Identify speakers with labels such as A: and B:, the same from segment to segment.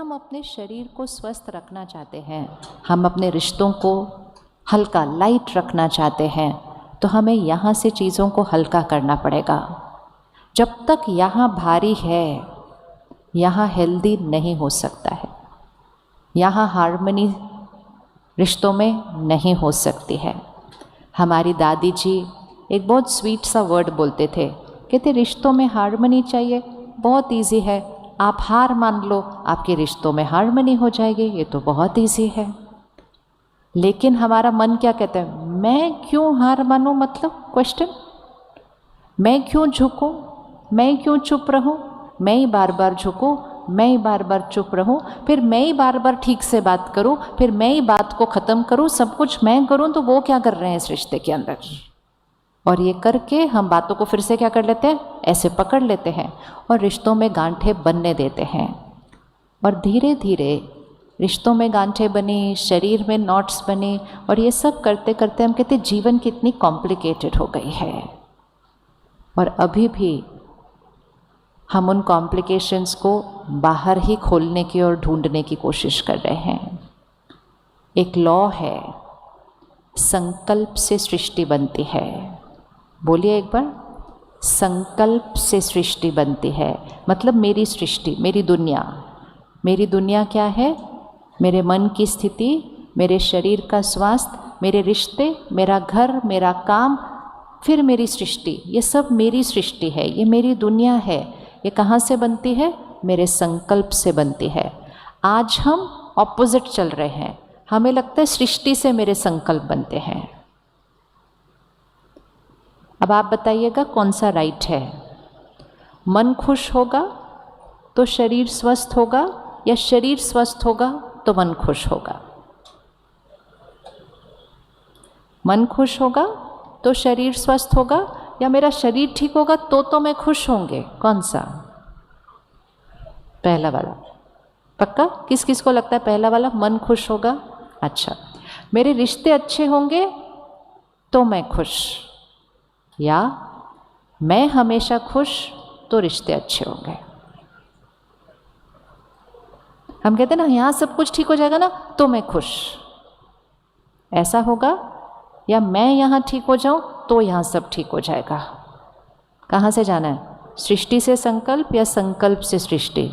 A: हम अपने शरीर को स्वस्थ रखना चाहते हैं, हम अपने रिश्तों को हल्का लाइट रखना चाहते हैं, तो हमें यहाँ से चीज़ों को हल्का करना पड़ेगा। जब तक यहाँ भारी है, यहाँ हेल्दी नहीं हो सकता है, यहाँ हार्मनी रिश्तों में नहीं हो सकती है। हमारी दादी जी एक बहुत स्वीट सा वर्ड बोलते थे, कहते रिश्तों में हार्मनी चाहिए, बहुत इजी है, आप हार मान लो, आपके रिश्तों में हार्मनी हो जाएगी, ये तो बहुत इजी है। लेकिन हमारा मन क्या कहता है, मैं क्यों हार मानूं, मतलब क्वेश्चन, मैं क्यों झुकूं, मैं क्यों चुप रहूं, मैं ही बार बार झुकूं, मैं ही बार बार चुप रहूं, फिर मैं ही बार बार ठीक से बात करूं, फिर मैं ही बात को ख़त्म करूं, सब कुछ मैं करूं, तो वो क्या कर रहे हैं इस रिश्ते के अंदर। और ये करके हम बातों को फिर से क्या कर लेते हैं, ऐसे पकड़ लेते हैं और रिश्तों में गांठें बनने देते हैं। और धीरे धीरे रिश्तों में गांठें बनी, शरीर में नॉट्स बने, और ये सब करते करते हम कहते जीवन कितनी कॉम्प्लिकेटेड हो गई है। और अभी भी हम उन कॉम्प्लिकेशंस को बाहर ही खोलने की और ढूंढने की कोशिश कर रहे हैं। एक लॉ है, संकल्प से सृष्टि बनती है। बोलिए एक बार, संकल्प से सृष्टि बनती है। मतलब मेरी सृष्टि, मेरी दुनिया क्या है, मेरे मन की स्थिति, मेरे शरीर का स्वास्थ्य, मेरे रिश्ते, मेरा घर, मेरा काम, फिर मेरी सृष्टि, ये सब मेरी सृष्टि है, ये मेरी दुनिया है। ये कहाँ से बनती है, मेरे संकल्प से बनती है। आज हम ऑपोजिट चल रहे हैं, हमें लगता है सृष्टि से मेरे संकल्प बनते हैं। अब आप बताइएगा कौन सा राइट है, मन खुश होगा तो शरीर स्वस्थ होगा, या शरीर स्वस्थ होगा तो मन खुश होगा? मन खुश होगा तो शरीर स्वस्थ होगा, या मेरा शरीर ठीक होगा तो मैं खुश होंगे? कौन सा? पहला वाला। पक्का? किस किस को लगता है पहला वाला, मन खुश होगा? अच्छा, मेरे रिश्ते अच्छे होंगे तो मैं खुश, या मैं हमेशा खुश तो रिश्ते अच्छे होंगे? हम कहते हैं ना, यहाँ सब कुछ ठीक हो जाएगा ना तो मैं खुश, ऐसा होगा? या मैं यहाँ ठीक हो जाऊँ तो यहाँ सब ठीक हो जाएगा? कहाँ से जाना है, सृष्टि से संकल्प या संकल्प से सृष्टि?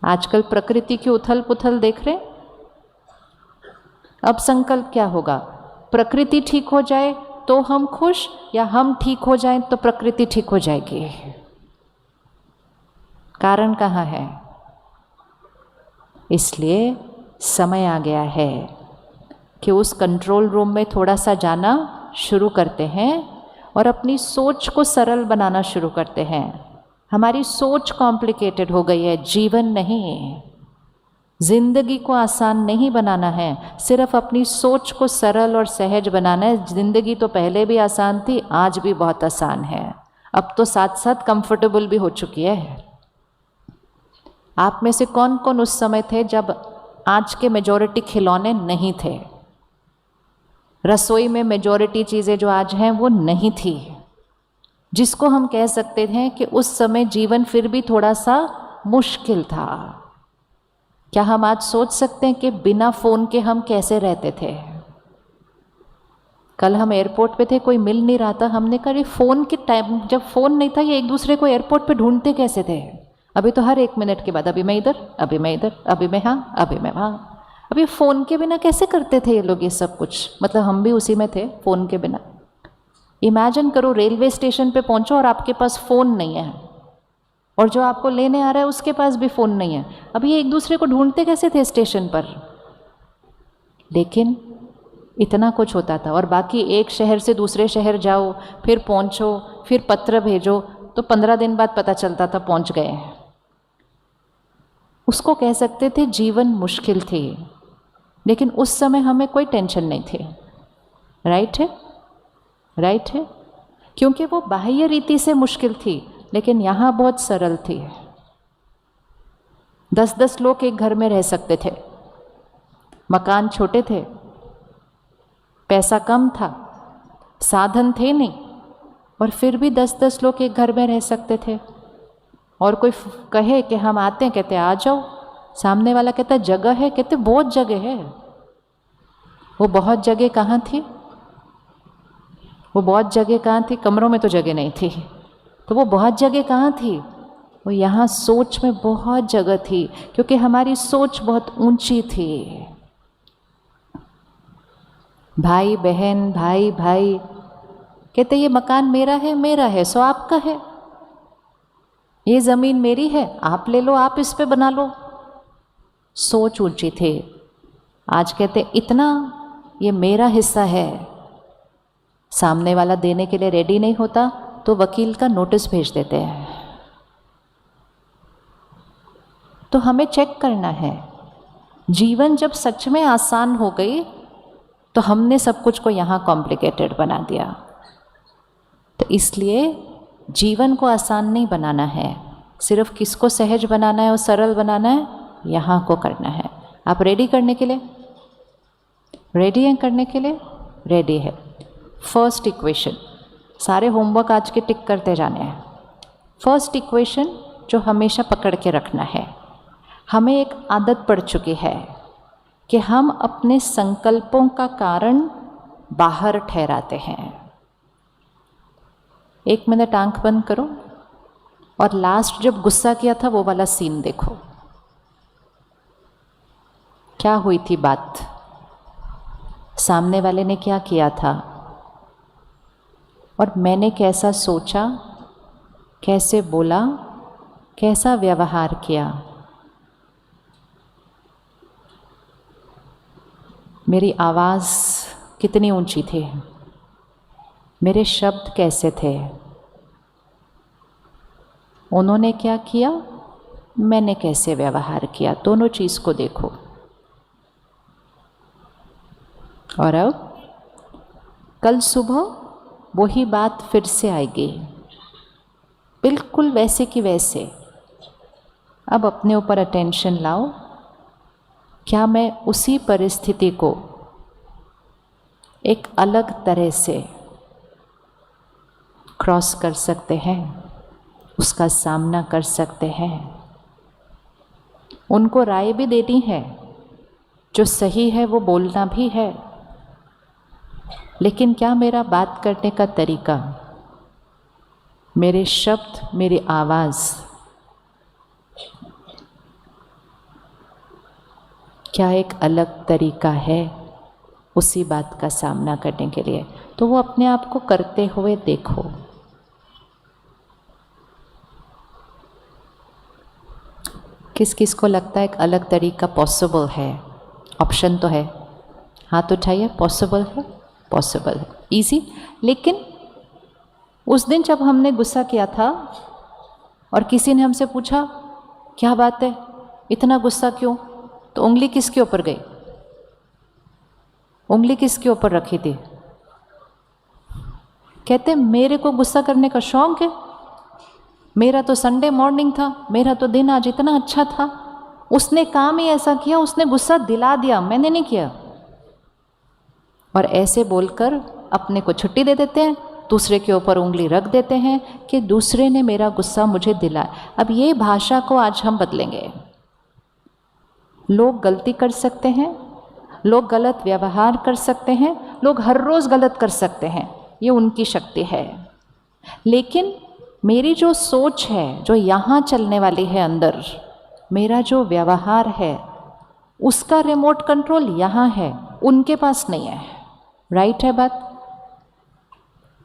A: आजकल प्रकृति की उथल पुथल देख रहे। अब संकल्प क्या होगा, प्रकृति ठीक हो जाए तो हम खुश, या हम ठीक हो जाएं तो प्रकृति ठीक हो जाएगी? कारण कहाँ है? इसलिए समय आ गया है कि उस कंट्रोल रूम में थोड़ा सा जाना शुरू करते हैं और अपनी सोच को सरल बनाना शुरू करते हैं। हमारी सोच कॉम्प्लिकेटेड हो गई है, जीवन नहीं। जिंदगी को आसान नहीं बनाना है, सिर्फ अपनी सोच को सरल और सहज बनाना है। जिंदगी तो पहले भी आसान थी, आज भी बहुत आसान है, अब तो साथ साथ कंफर्टेबल भी हो चुकी है। आप में से कौन कौन उस समय थे जब आज के मेजॉरिटी खिलौने नहीं थे, रसोई में मेजॉरिटी चीज़ें जो आज हैं वो नहीं थी, जिसको हम कह सकते हैं कि उस समय जीवन फिर भी थोड़ा सा मुश्किल था? क्या हम आज सोच सकते हैं कि बिना फ़ोन के हम कैसे रहते थे? कल हम एयरपोर्ट पे थे, कोई मिल नहीं रहा था, हमने कहा फ़ोन के टाइम, जब फ़ोन नहीं था, ये एक दूसरे को एयरपोर्ट पे ढूंढते कैसे थे? अभी तो हर 1 मिनट के बाद अभी मैं इधर, अभी मैं इधर, अभी मैं हाँ, अभी मैं वहाँ। अभी फ़ोन के बिना कैसे करते थे ये लोग ये सब कुछ? मतलब हम भी उसी में थे, फ़ोन के बिना। इमेजिन करो, रेलवे स्टेशन पे पहुंचो और आपके पास फ़ोन नहीं है, और जो आपको लेने आ रहा है उसके पास भी फ़ोन नहीं है। अभी ये एक दूसरे को ढूंढते कैसे थे स्टेशन पर? लेकिन इतना कुछ होता था। और बाकी एक शहर से दूसरे शहर जाओ, फिर पहुंचो, फिर पत्र भेजो, तो 15 दिन बाद पता चलता था पहुंच गए हैं। उसको कह सकते थे जीवन मुश्किल थी, लेकिन उस समय हमें कोई टेंशन नहीं थी। राइट है, राइट है, क्योंकि वो बाह्य रीति से मुश्किल थी, लेकिन यहाँ बहुत सरल थी। 10-10 लोग एक घर में रह सकते थे, मकान छोटे थे, पैसा कम था, साधन थे नहीं, और फिर भी 10-10 लोग एक घर में रह सकते थे। और कोई कहे कि हम आते हैं, कहते आ जाओ। सामने वाला कहता है जगह है, कहते बहुत जगह है। वो बहुत जगह कहाँ थी? वो बहुत जगह कहाँ थी? कमरों में तो जगह नहीं थी। तो वो बहुत जगह कहाँ थी? वो यहाँ सोच में बहुत जगह थी, क्योंकि हमारी सोच बहुत ऊंची थी। भाई बहन, भाई भाई कहते ये मकान मेरा है सो आपका है, ये ज़मीन मेरी है आप ले लो, आप इस पे बना लो। सोच ऊंची थी। आज कहते इतना ये मेरा हिस्सा है, सामने वाला देने के लिए रेडी नहीं होता तो वकील का नोटिस भेज देते हैं। तो हमें चेक करना है। जीवन जब सच में आसान हो गई तो हमने सब कुछ को यहाँ कॉम्प्लिकेटेड बना दिया। तो इसलिए जीवन को आसान नहीं बनाना है, सिर्फ किसको सहज बनाना है और सरल बनाना है, यहाँ को करना है। आप रेडी करने के लिए? रेडी हैं करने के लिए? रेडी है। फर्स्ट इक्वेशन, सारे होमवर्क आज के टिक करते जाने हैं। फर्स्ट इक्वेशन जो हमेशा पकड़ के रखना है, हमें एक आदत पड़ चुकी है कि हम अपने संकल्पों का कारण बाहर ठहराते हैं। 1 मिनट आंख बंद करो और लास्ट जब गुस्सा किया था वो वाला सीन देखो। क्या हुई थी बात? सामने वाले ने क्या किया था और मैंने कैसा सोचा, कैसे बोला, कैसा व्यवहार किया। मेरी आवाज़ कितनी ऊंची थी, मेरे शब्द कैसे थे, उन्होंने क्या किया, मैंने कैसे व्यवहार किया। दोनों चीज़ को देखो। और अब कल सुबह वही बात फिर से आएगी, बिल्कुल वैसे की वैसे। अब अपने ऊपर अटेंशन लाओ। क्या मैं उसी परिस्थिति को एक अलग तरह से क्रॉस कर सकते हैं, उसका सामना कर सकते हैं? उनको राय भी देनी है, जो सही है वो बोलना भी है, लेकिन क्या मेरा बात करने का तरीका, मेरे शब्द, मेरी आवाज़, क्या एक अलग तरीका है उसी बात का सामना करने के लिए? तो वो अपने आप को करते हुए देखो। किस किस को लगता है एक अलग तरीका पॉसिबल है? ऑप्शन तो है, हाथ उठाइए। पॉसिबल है, पॉसिबल है, इजी। लेकिन उस दिन जब हमने गुस्सा किया था और किसी ने हमसे पूछा क्या बात है, इतना गुस्सा क्यों, तो उंगली किसके ऊपर गई? उंगली किसके ऊपर रखी थी? कहते मेरे को गुस्सा करने का शौक है, मेरा तो संडे मॉर्निंग था, मेरा तो दिन आज इतना अच्छा था, उसने काम ही ऐसा किया, उसने गुस्सा दिला दिया, मैंने नहीं किया। और ऐसे बोलकर अपने को छुट्टी दे देते हैं, दूसरे के ऊपर उंगली रख देते हैं कि दूसरे ने मेरा गुस्सा मुझे दिलाया। अब ये भाषा को आज हम बदलेंगे। लोग गलती कर सकते हैं, लोग गलत व्यवहार कर सकते हैं, लोग हर रोज़ गलत कर सकते हैं, ये उनकी शक्ति है। लेकिन मेरी जो सोच है, जो यहाँ चलने वाली है अंदर, मेरा जो व्यवहार है, उसका रिमोट कंट्रोल यहाँ है, उनके पास नहीं है। राइट है बात?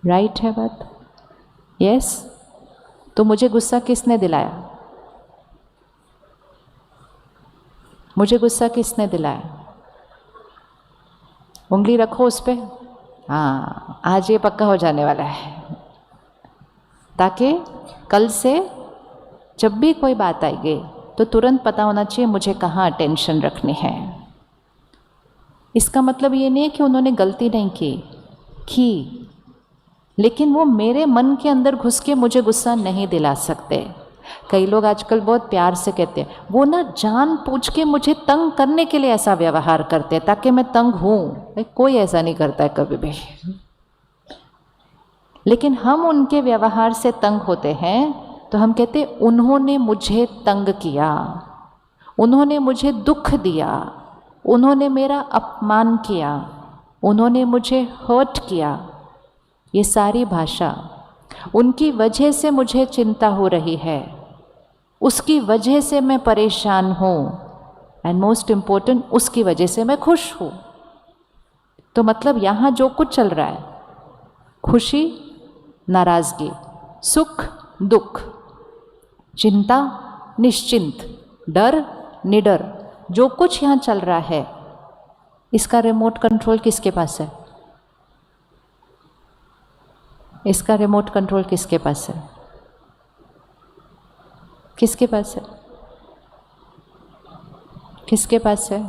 A: राइट है बात? यस। तो मुझे गुस्सा किसने दिलाया? मुझे गुस्सा किसने दिलाया? उंगली रखो उस पर। हाँ, आज ये पक्का हो जाने वाला है, ताकि कल से जब भी कोई बात आएगी तो तुरंत पता होना चाहिए मुझे कहाँ अटेंशन रखनी है। इसका मतलब ये नहीं है कि उन्होंने गलती नहीं की, लेकिन वो मेरे मन के अंदर घुस के मुझे गुस्सा नहीं दिला सकते। कई लोग आजकल बहुत प्यार से कहते हैं, वो ना जान पूछ के मुझे तंग करने के लिए ऐसा व्यवहार करते हैं ताकि मैं तंग हूँ। कोई ऐसा नहीं करता है कभी भी। लेकिन हम उनके व्यवहार से तंग होते हैं तो हम कहते उन्होंने मुझे तंग किया, उन्होंने मुझे दुख दिया, उन्होंने मेरा अपमान किया, उन्होंने मुझे हर्ट किया। ये सारी भाषा, उनकी वजह से मुझे चिंता हो रही है, उसकी वजह से मैं परेशान हूँ, एंड मोस्ट इम्पोर्टेंट उसकी वजह से मैं खुश हूँ। तो मतलब यहाँ जो कुछ चल रहा है, खुशी नाराज़गी, सुख दुख, चिंता निश्चिंत, डर निडर, जो कुछ यहाँ चल रहा है, इसका रिमोट कंट्रोल किसके पास है? इसका रिमोट कंट्रोल किसके पास है? किसके पास है? किसके पास है?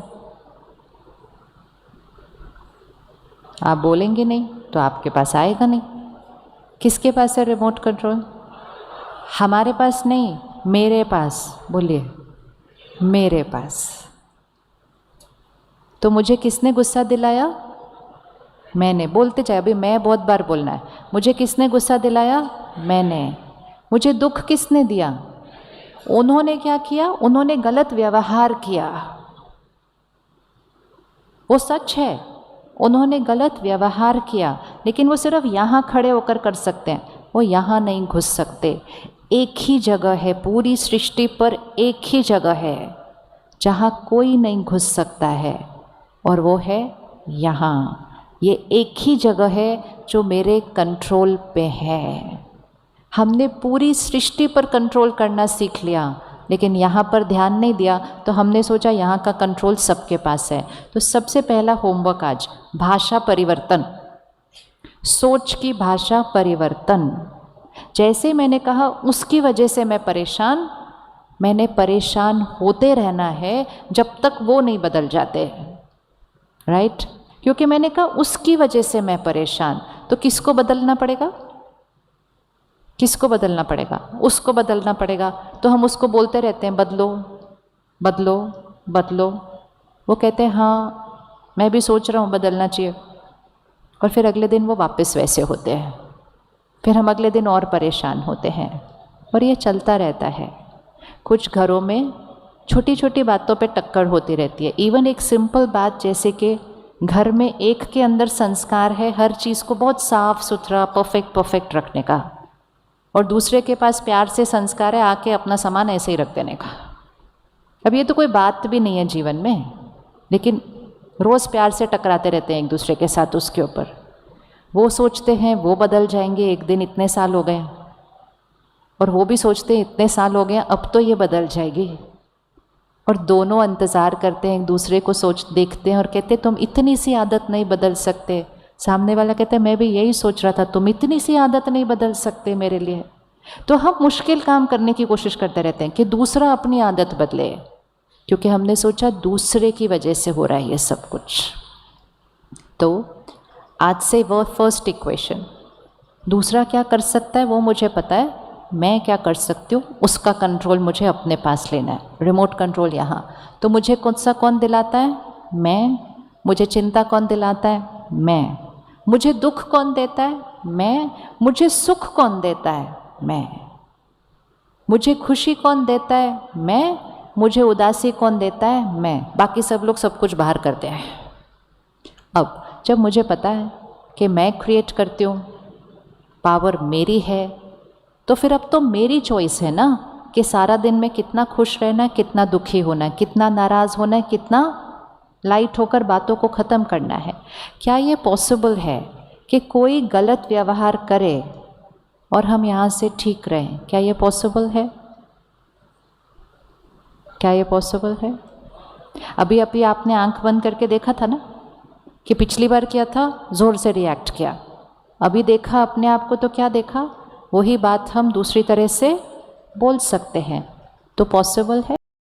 A: आप बोलेंगे नहीं तो आपके पास आएगा नहीं। किसके पास है रिमोट कंट्रोल? हमारे पास नहीं, मेरे पास। बोलिए, मेरे पास। तो मुझे किसने गुस्सा दिलाया? मैंने। बोलते जाए, अभी मैं बहुत बार बोलना है। मुझे किसने गुस्सा दिलाया? मैंने। मुझे दुख किसने दिया? उन्होंने क्या किया? उन्होंने गलत व्यवहार किया। वो सच है, उन्होंने गलत व्यवहार किया, लेकिन वो सिर्फ यहाँ खड़े होकर कर सकते हैं, वो यहाँ नहीं घुस सकते। एक ही जगह है, पूरी सृष्टि पर एक ही जगह है जहाँ कोई नहीं घुस सकता है, और वो है यहाँ। ये एक ही जगह है जो मेरे कंट्रोल पे है। हमने पूरी सृष्टि पर कंट्रोल करना सीख लिया, लेकिन यहाँ पर ध्यान नहीं दिया, तो हमने सोचा यहाँ का कंट्रोल सबके पास है। तो सबसे पहला होमवर्क आज, भाषा परिवर्तन, सोच की भाषा परिवर्तन। जैसे मैंने कहा उसकी वजह से मैं परेशान, मैंने परेशान होते रहना है जब तक वो नहीं बदल जाते, राइट? क्योंकि मैंने कहा उसकी वजह से मैं परेशान, तो किसको बदलना पड़ेगा? किसको बदलना पड़ेगा? उसको बदलना पड़ेगा। तो हम उसको बोलते रहते हैं बदलो बदलो बदलो। वो कहते हैं हाँ मैं भी सोच रहा हूँ बदलना चाहिए, और फिर अगले दिन वो वापस वैसे होते हैं, फिर हम अगले दिन और परेशान होते हैं, और ये चलता रहता है। कुछ घरों में छोटी छोटी बातों पे टक्कर होती रहती है। इवन एक सिंपल बात जैसे कि घर में एक के अंदर संस्कार है हर चीज़ को बहुत साफ सुथरा परफेक्ट रखने का, और दूसरे के पास प्यार से संस्कार है आके अपना सामान ऐसे ही रख देने का। अब ये तो कोई बात भी नहीं है जीवन में, लेकिन रोज़ प्यार से टकराते रहते हैं एक दूसरे के साथ उसके ऊपर। वो सोचते हैं वो बदल जाएंगे, एक दिन इतने साल हो गए, और वो भी सोचते हैं इतने साल हो गए अब तो ये बदल जाएगी, और दोनों इंतज़ार करते हैं एक दूसरे को, देखते हैं और कहते तुम इतनी सी आदत नहीं बदल सकते। सामने वाला कहता है मैं भी यही सोच रहा था, तुम इतनी सी आदत नहीं बदल सकते मेरे लिए। तो हम मुश्किल काम करने की कोशिश करते रहते हैं कि दूसरा अपनी आदत बदले, क्योंकि हमने सोचा दूसरे की वजह से हो रहा है ये सब कुछ। तो आज से वो फर्स्ट इक्वेशन, दूसरा क्या कर सकता है वो मुझे पता है, मैं क्या कर सकती हूँ उसका कंट्रोल मुझे अपने पास लेना है, रिमोट कंट्रोल यहाँ। तो मुझे कौन दिलाता है? मैं। मुझे चिंता कौन दिलाता है? मैं। मुझे दुख कौन देता है? मैं। मुझे सुख कौन देता है? मैं। मुझे खुशी कौन देता है? मैं। मुझे उदासी कौन देता है? मैं। बाकी सब लोग सब कुछ बाहर करते हैं। अब जब मुझे पता है कि मैं क्रिएट करती हूँ, पावर मेरी है, तो फिर अब तो मेरी चॉइस है ना कि सारा दिन में कितना खुश रहना है, कितना दुखी होना है, कितना नाराज़ होना है, कितना लाइट होकर बातों को ख़त्म करना है। क्या ये पॉसिबल है कि कोई गलत व्यवहार करे और हम यहाँ से ठीक रहें? क्या ये पॉसिबल है? क्या ये पॉसिबल है? अभी अभी आपने आंख बंद करके देखा था ना कि पिछली बार किया था ज़ोर से रिएक्ट किया, अभी देखा अपने आप को तो क्या देखा? वही बात हम दूसरी तरह से बोल सकते हैं। तो पॉसिबल है।